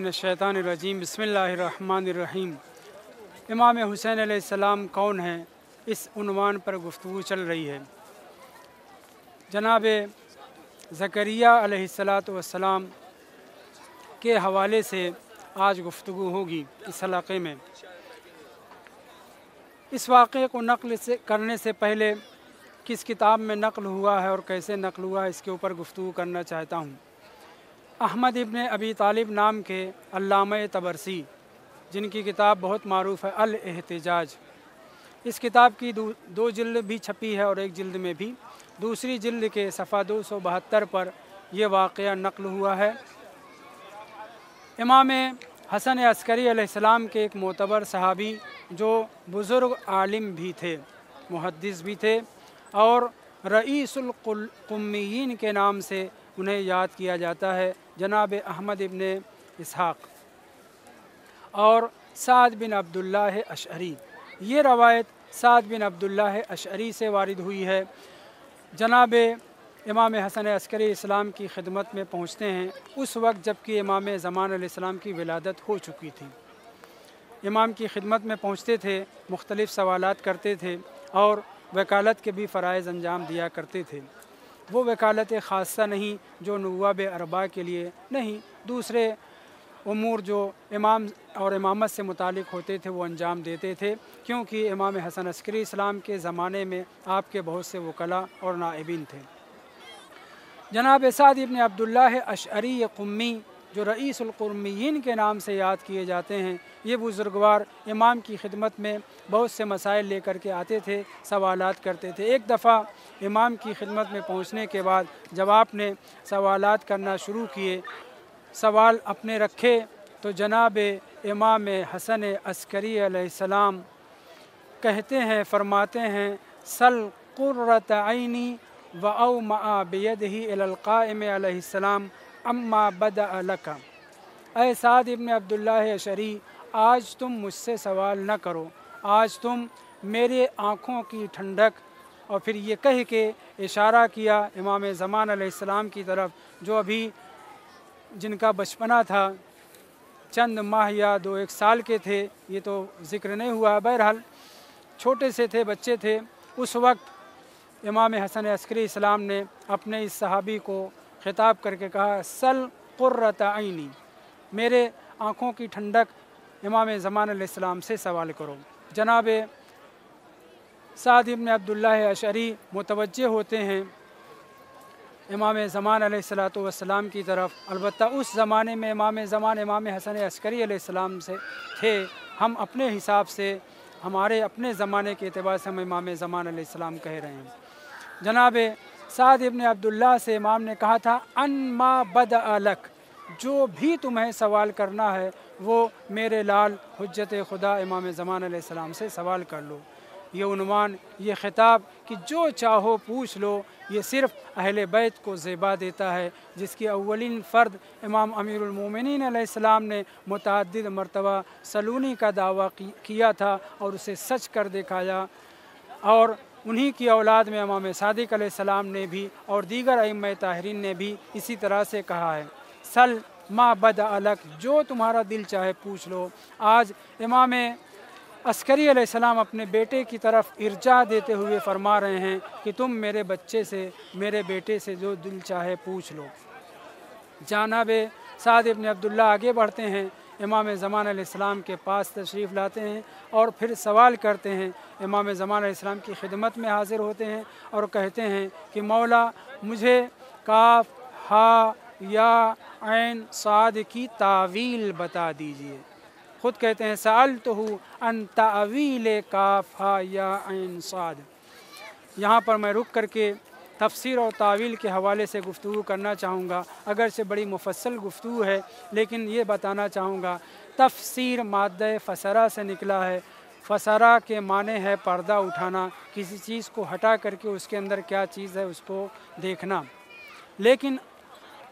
मिनश्शैतानिर्रजीम बिस्मिल्लाहिर्रहमानिर्रहीम। इमाम हुसैन अलैहिस्सलाम कौन हैं, इस उन्वान पर गुफ्तगू चल रही है। जनाब ज़करिया अलैहिस्सलातु वस्सलाम के हवाले से आज गुफ्तगू होगी इस हलक़े में। इस वाक़े को करने से पहले किस किताब में नक़ल हुआ है और कैसे नक़ल हुआ है, इसके ऊपर गुफ्तगू करना चाहता हूँ। अहमद इब्न अबी तालिब नाम के अल्लामा तबरसी, जिनकी किताब बहुत मारूफ़ है अल-एहतिजाज, इस किताब की दो जिल्द भी छपी है और एक जिल्द में भी दूसरी जिल्द के सफ़ा 272 पर यह वाक़या नक़ल हुआ है। इमाम हसन अस्करी अलैहिस्सलाम के एक मोतबर सहाबी जो बुज़ुर्ग आलिम भी थे, मुहद्दिस भी थे और रईसुल कुम्मीयीन के नाम से उन्हें याद किया जाता है, जनाब अहमद इब्न इसहाक़ और साद बिन अब्दुल्लाह अशअरी। ये रवायत साद बिन अब्दुल्लाह अशअरी से वारिद हुई है। जनाब इमाम हसन अस्करी इस्लाम की खिदमत में पहुँचते हैं उस वक्त जबकि इमाम ज़मान अलैहिस्सलाम की विलादत हो चुकी थी। इमाम की खिदमत में पहुँचते थे, मुख्तलिफ़ सवालात करते थे और वकालत के भी फ़राइज़ अंजाम दिया करते थे। वो वकालत ख़ासा नहीं जो नुवाब अरबा के लिए नहीं, दूसरे उमूर जो इमाम और इमामत से मुतालिक होते थे वो अंजाम देते थे, क्योंकि इमाम हसन अस्करी इस्लाम के ज़माने में आपके बहुत से वकला और नाइबीन थे। जनाब साद इब्न अब्दुल्लाह अशअरी कुम्मी जो रईसुल कुम्मीयीन के नाम से याद किए जाते हैं, ये बुज़ुर्गवार इमाम की खिदमत में बहुत से मसाइल लेकर के आते थे, सवालात करते थे। एक दफ़ा इमाम की खिदमत में पहुंचने के बाद जब आपने सवालात करना शुरू किए, सवाल अपने रखे, तो जनाब इमाम हसन अस्करी अलैहिस्सलाम कहते हैं, फरमाते हैं, सल कुर्रत ऐनी व औ मा बियदिही इलल क़ाइम अलैहिस्सलाम अम्मा बदा लका। ऐ साद इब्न अब्दुल्लाह अशअरी, आज तुम मुझसे सवाल न करो, आज तुम मेरे आँखों की ठंडक, और फिर ये कह के इशारा किया इमाम ज़मान अलैहिस्सलाम की तरफ, जो अभी जिनका बचपना था, चंद माह या 2-1 साल के थे, ये तो ज़िक्र नहीं हुआ, बहरहाल छोटे से थे, बच्चे थे। उस वक्त इमाम हसन अस्करी इस्लाम ने अपने इस सहाबी को खिताब करके कहा, सल कुर्रत ऐनी, मेरे आँखों की ठंडक इमाम ज़मान अलैहिस्सलाम से सवाल करो। जनाब साद इब्न अब्दुल्लाह अशअरी मुतवज्जे होते हैं इमाम ज़मान अलैहिस्सलातु वस्सलाम की तरफ। अलबत्ता उस ज़माने में इमाम ज़मान इमाम हसन अस्करी अलैहिस्सलाम से थे, हम अपने हिसाब से, हमारे अपने ज़माने के एतबार से हम इमाम ज़मान अलैहिस्सलाम कह रहे हैं। जनाब साद इब्न अब्दुल्लाह से इमाम ने कहा था, अनमा बदा लक, जो भी तुम्हें सवाल करना है वो मेरे लाल हुज्जत खुदा इमाम ज़मान अलैहिस्सलाम से सवाल कर लो। ये उन्वान, ये ख़िताब कि जो चाहो पूछ लो, ये सिर्फ़ अहले बैत को ज़ेबा देता है, जिसकी अव्वलीन फ़र्द इमाम अमीरुल मोमिनीन अलैहिस्सलाम ने मुतअद्दिद मरतबा सलूनी का दावा किया था और उसे सच कर दिखाया, और उन्हीं की औलाद में इमाम सादिक अलैहिस्सलाम ने भी और दीगर अइम्मा ताहिरीन ने भी इसी तरह से कहा है, सल मा बद अलक, जो तुम्हारा दिल चाहे पूछ लो। आज इमाम अस्करी अलैहिस्सलाम अपने बेटे की तरफ इर्जा देते हुए फरमा रहे हैं कि तुम मेरे बच्चे से, मेरे बेटे से जो दिल चाहे पूछ लो। जनाब साद इब्न अब्दुल्लाह आगे बढ़ते हैं, इमाम ज़मान अलैहिस्सलाम के पास तशरीफ़ लाते हैं और फिर सवाल करते हैं, इमाम ज़मान अलैहिस्सलाम की खिदमत में हाज़िर होते हैं और कहते हैं कि मौला, मुझे काफ हा या ऐन साद की तावील बता दीजिए। ख़ुद कहते हैं, सअल्तहु अन तावील काफ हा या ऐन साद। यहाँ पर मैं रुक करके तफसीर और तावील के हवाले से गुफ्तगू करना चाहूँगा। अगर से बड़ी मुफस्सल गुफ्तगू है, लेकिन ये बताना चाहूँगा, तफसीर माद्दे फसरा से निकला है। फसरा के माने है पर्दा उठाना, किसी चीज़ को हटा करके उसके अंदर क्या चीज़ है उसको देखना। लेकिन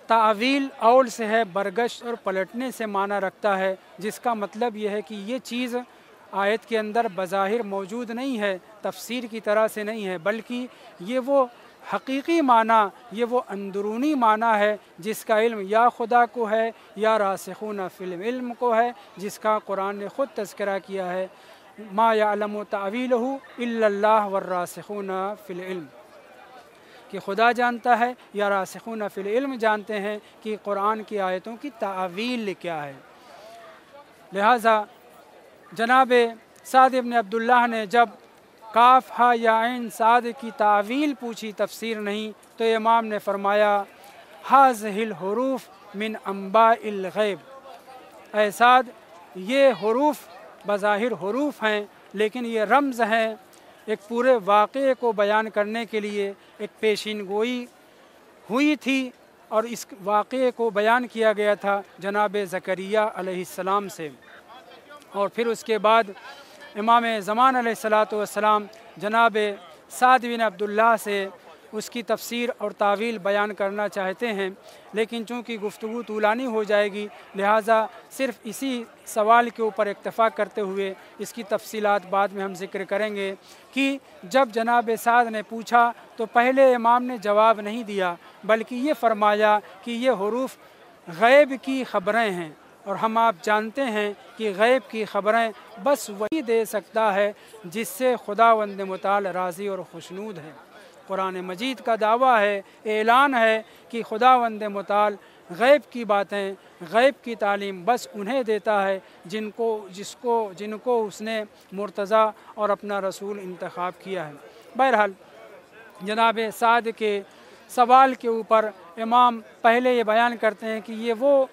तावील औल से है बरगश और पलटने से माना रखता है, जिसका मतलब यह है कि ये चीज़ आयत के अंदर बज़ाहिर मौजूद नहीं है, तफसीर की तरह से नहीं है, बल्कि ये वो حقیقی معنی یہ وہ اندرونی معنی ہے جس کا علم یا خدا کو ہے یا راسخون فی العلم کو ہے، جس کا قرآن نے خود تذکرہ کیا ہے، ما یعلم تعویلہ الا اللہ والراسخون فی العلم، کہ خدا جانتا ہے یا راسخون فی العلم جانتے ہیں کہ قرآن کی آیتوں کی تعویل کیا ہے۔ لہٰذا جناب سعد بن عبداللہ نے جب کاف ہا یا عین صاد کی تعویل پوچھی، تفسیر نہیں، تو امام نے فرمایا ہذہ الحروف من انباء الغیب، اے سعد یہ حروف بظاہر حروف ہیں لیکن یہ رمز ہیں، ایک پورے واقعے کو بیان کرنے کے لیے ایک پیشین گوئی ہوئی تھی، اور اس واقعے کو بیان کیا گیا تھا جناب زکریا علیہ السلام سے۔ اور پھر اس کے بعد امام زمان علیہ السلام جناب سعد بن عبداللہ سے اس کی تفسیر اور تعویل بیان کرنا چاہتے ہیں، لیکن چونکہ گفتگو طولانی ہو جائے گی لہٰذا صرف اسی سوال کے اوپر اکتفا کرتے ہوئے اس کی تفصیلات بعد میں ہم ذکر کریں گے کہ جب جناب سعد نے پوچھا تو پہلے امام نے جواب نہیں دیا، بلکہ یہ فرمایا کہ یہ حروف غیب کی خبریں ہیں، اور ہم آپ جانتے ہیں کہ غیب کی خبریں بس وہی دے سکتا ہے جس سے خداوند متعال راضی اور خوشنود ہے۔ قرآن مجید کا دعویٰ ہے، اعلان ہے کہ خداوند متعال غیب کی باتیں، غیب کی تعلیم بس انہیں دیتا ہے جن کو اس نے مرتضیٰ اور اپنا رسول انتخاب کیا ہے۔ بہرحال جناب سعد کے سوال کے اوپر امام پہلے یہ بیان کرتے ہیں کہ یہ وہ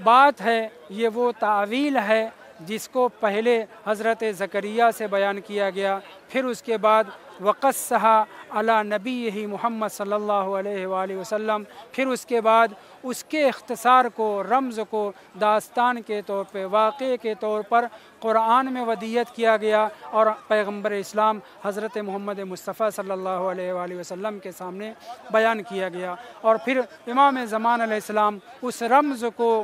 بات ہے، یہ وہ تعویل ہے جس کو پہلے حضرت زکریا سے بیان کیا گیا، پھر اس کے بعد وقصھا علی نبیہ محمد صلی اللہ علیہ وآلہ وسلم، پھر اس کے بعد اس کے اختصار کو، رمز کو داستان کے طور پہ، واقعے کے طور پر قرآن میں ودیت کیا گیا اور پیغمبر اسلام حضرت محمد مصطفیٰ صلی اللہ علیہ وآلہ وسلم کے سامنے بیان کیا گیا، اور پھر امام زمان علیہ السلام اس رمز کو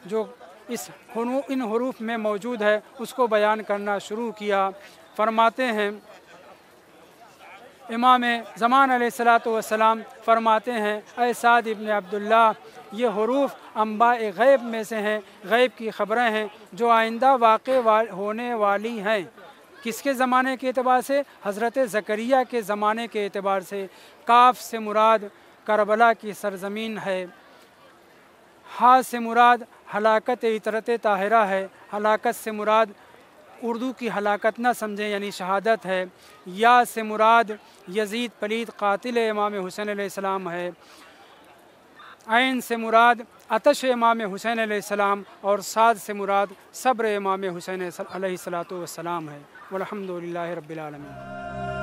جو ان حروف میں موجود ہے اس کو بیان کرنا شروع کیا۔ فرماتے ہیں امام زمان علیہ السلام فرماتے ہیں اے سعد ابن عبداللہ، یہ حروف انباء غیب میں سے ہیں، غیب کی خبریں ہیں جو آئندہ واقع ہونے والی ہیں۔ کس کے زمانے کے اعتبار سے؟ حضرت زکریا کے زمانے کے اعتبار سے۔ کاف سے مراد کربلا کی سرزمین ہے، ہا سے مراد ہلاکت عطرت طاہرہ ہے، ہلاکت سے مراد اردو کی ہلاکت نہ سمجھیں یعنی شہادت ہے، یا سے مراد یزید پلید قاتل امام حسین علیہ السلام ہے، عین سے مراد آتش امام حسین علیہ السلام، اور صاد سے مراد صبر امام حسین علیہ السلام ہے۔ والحمدللہ رب العالمین۔